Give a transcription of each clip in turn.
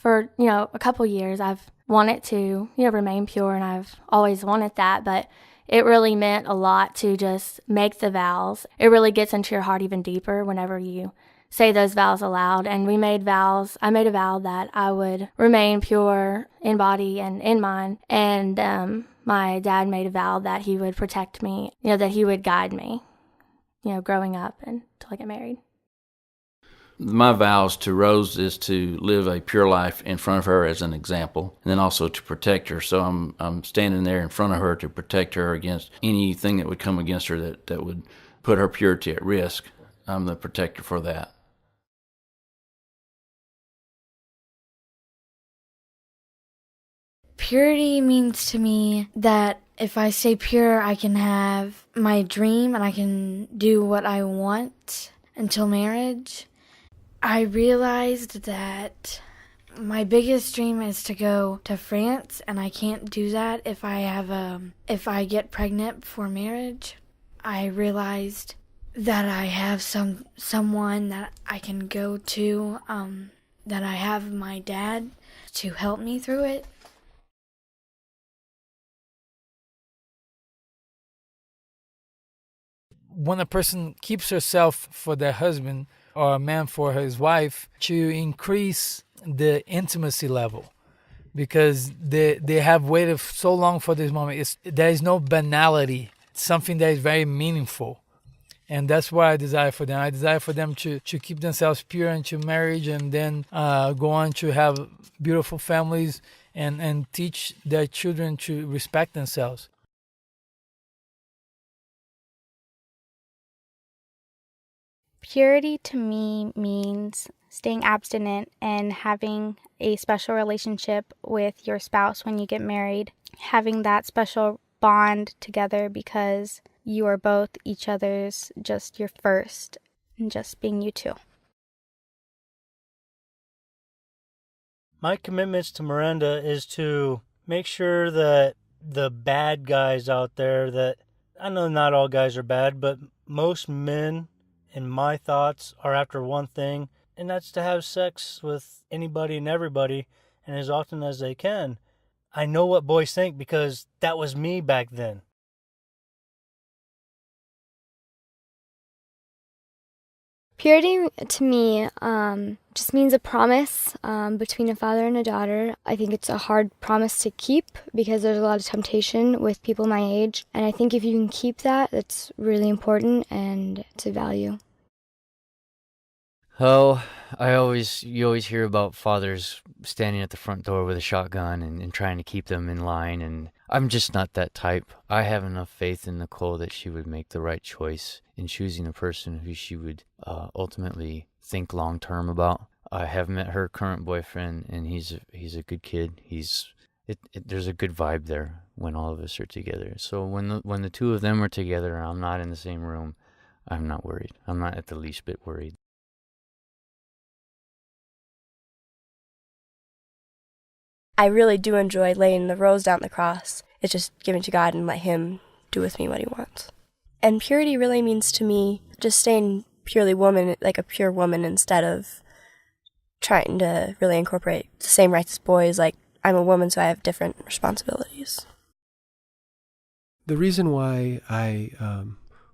For, a couple years, I've wanted to, remain pure, and I've always wanted that, but it really meant a lot to just make the vows. It really gets into your heart even deeper whenever you say those vows aloud. And we made vows. I made a vow that I would remain pure in body and in mind. And my dad made a vow that he would protect me, that he would guide me, growing up until I get married. My vows to Rose is to live a pure life in front of her as an example, and then also to protect her. So I'm standing there in front of her to protect her against anything that would come against her that would put her purity at risk. I'm the protector for that. Purity means to me that if I stay pure, I can have my dream and I can do what I want until marriage. I realized that my biggest dream is to go to France, and I can't do that if I get pregnant before marriage. I realized that I have someone that I can go to, that I have my dad to help me through it. When a person keeps herself for their husband, or a man for his wife, to increase the intimacy level, because they have waited so long for this moment. There is no banality. It's something that is very meaningful. And that's what I desire for them. I desire for them to keep themselves pure into marriage, and then go on to have beautiful families and teach their children to respect themselves. Purity to me means staying abstinent and having a special relationship with your spouse when you get married, having that special bond together because you are both each other's, just your first, and just being you two. My commitments to Miranda is to make sure that the bad guys out there, that I know not all guys are bad, but most men in my thoughts are after one thing, and that's to have sex with anybody and everybody, and as often as they can. I know what boys think because that was me back then. Purity to me just means a promise between a father and a daughter. I think it's a hard promise to keep because there's a lot of temptation with people my age. And I think if you can keep that, it's really important and it's a value. Oh, you always hear about fathers standing at the front door with a shotgun and trying to keep them in line, and I'm just not that type. I have enough faith in Nicole that she would make the right choice in choosing a person who she would ultimately think long-term about. I have met her current boyfriend, and he's a good kid. There's a good vibe there when all of us are together. So when the two of them are together and I'm not in the same room, I'm not worried. I'm not at the least bit worried. I really do enjoy laying the rose down the cross. It's just giving to God and let Him do with me what He wants. And purity really means to me just staying purely woman, like a pure woman, instead of trying to really incorporate the same rights as boys. Like, I'm a woman, so I have different responsibilities. The reason why I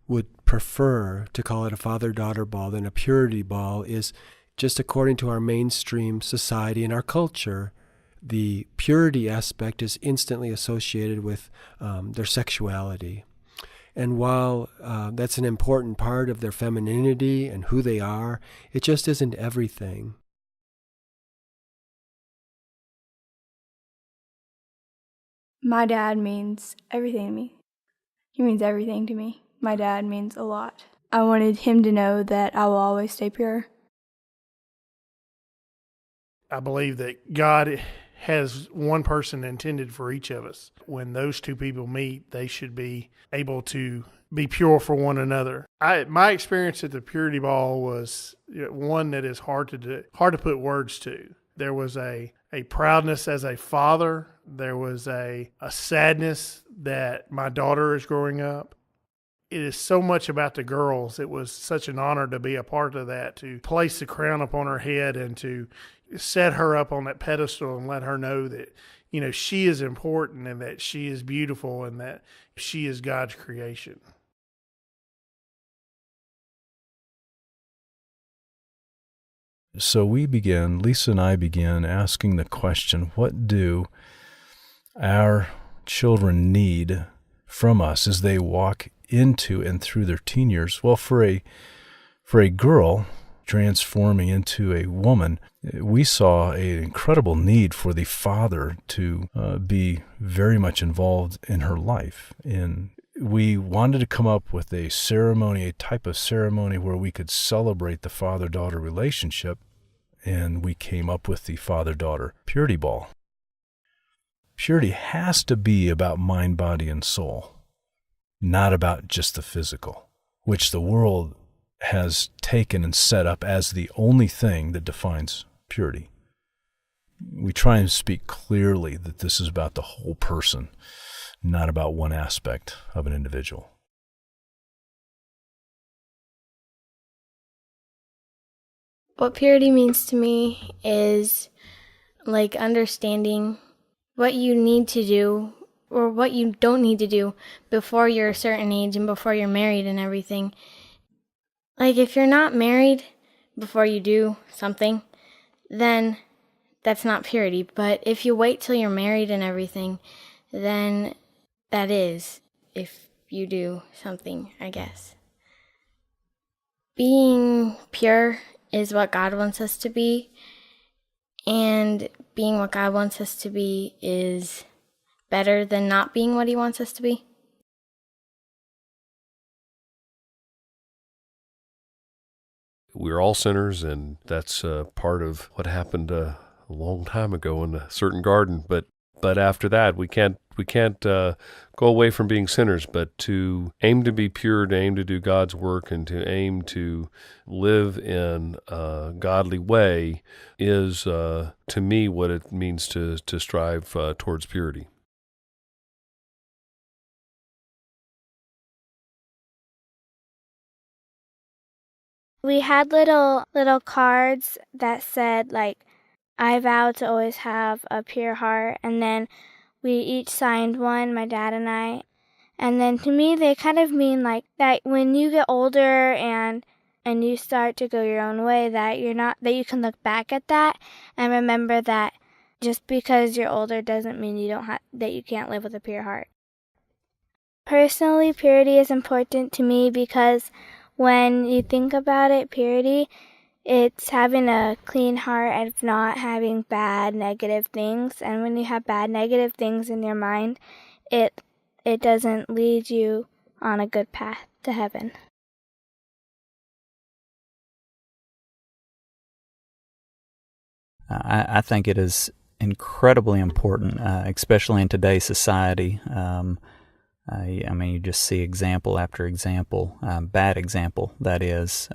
would prefer to call it a father-daughter ball than a purity ball is just according to our mainstream society and our culture. The purity aspect is instantly associated with their sexuality. And while that's an important part of their femininity and who they are, it just isn't everything. My dad means everything to me. He means everything to me. My dad means a lot. I wanted him to know that I will always stay pure. I believe that God has one person intended for each of us. When those two people meet, they should be able to be pure for one another. My experience at the purity ball was one that is hard to put words to. There was a proudness as a father. There was a sadness that my daughter is growing up. It is so much about the girls. It was such an honor to be a part of that, to place the crown upon her head and to, set her up on that pedestal and let her know that, she is important and that she is beautiful and that she is God's creation. So Lisa and I began asking the question, what do our children need from us as they walk into and through their teen years? Well, for a girl transforming into a woman, we saw an incredible need for the father to be very much involved in her life. And we wanted to come up with a type of ceremony where we could celebrate the father-daughter relationship, and we came up with the father-daughter purity ball. Purity has to be about mind, body, and soul, not about just the physical, which the world has taken and set up as the only thing that defines purity. We try and speak clearly that this is about the whole person, not about one aspect of an individual. What purity means to me is like understanding what you need to do or what you don't need to do before you're a certain age and before you're married and everything. Like if you're not married before you do something, then that's not purity. But if you wait till you're married and everything, then that is, if you do something, I guess. Being pure is what God wants us to be, and being what God wants us to be is better than not being what He wants us to be. We're all sinners, and that's part of what happened a long time ago in a certain garden. But after that, we can't go away from being sinners, but to aim to be pure, to aim to do God's work, and to aim to live in a godly way is, to me, what it means to strive towards purity. We had little cards that said, like, I vow to always have a pure heart, and then we each signed one, my dad and I. And then to me, they kind of mean like that when you get older and you start to go your own way, that you can look back at that and remember that just because you're older doesn't mean that you can't live with a pure heart. Personally, purity is important to me because when you think about it, purity, it's having a clean heart and not having bad, negative things. And when you have bad, negative things in your mind, it doesn't lead you on a good path to heaven. I think it is incredibly important, especially in today's society. I mean, you just see example after example, bad example, that is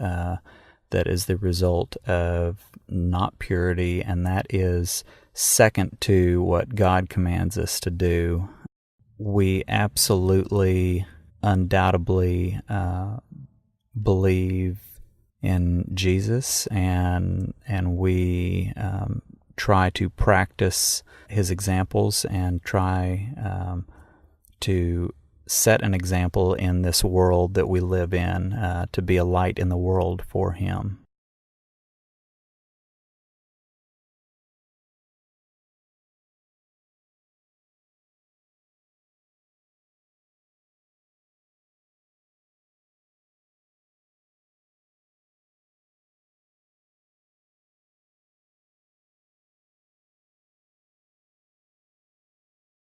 the result of not purity, and that is second to what God commands us to do. We absolutely, undoubtedly believe in Jesus, and we try to practice His examples and try to set an example in this world that we live in, to be a light in the world for Him.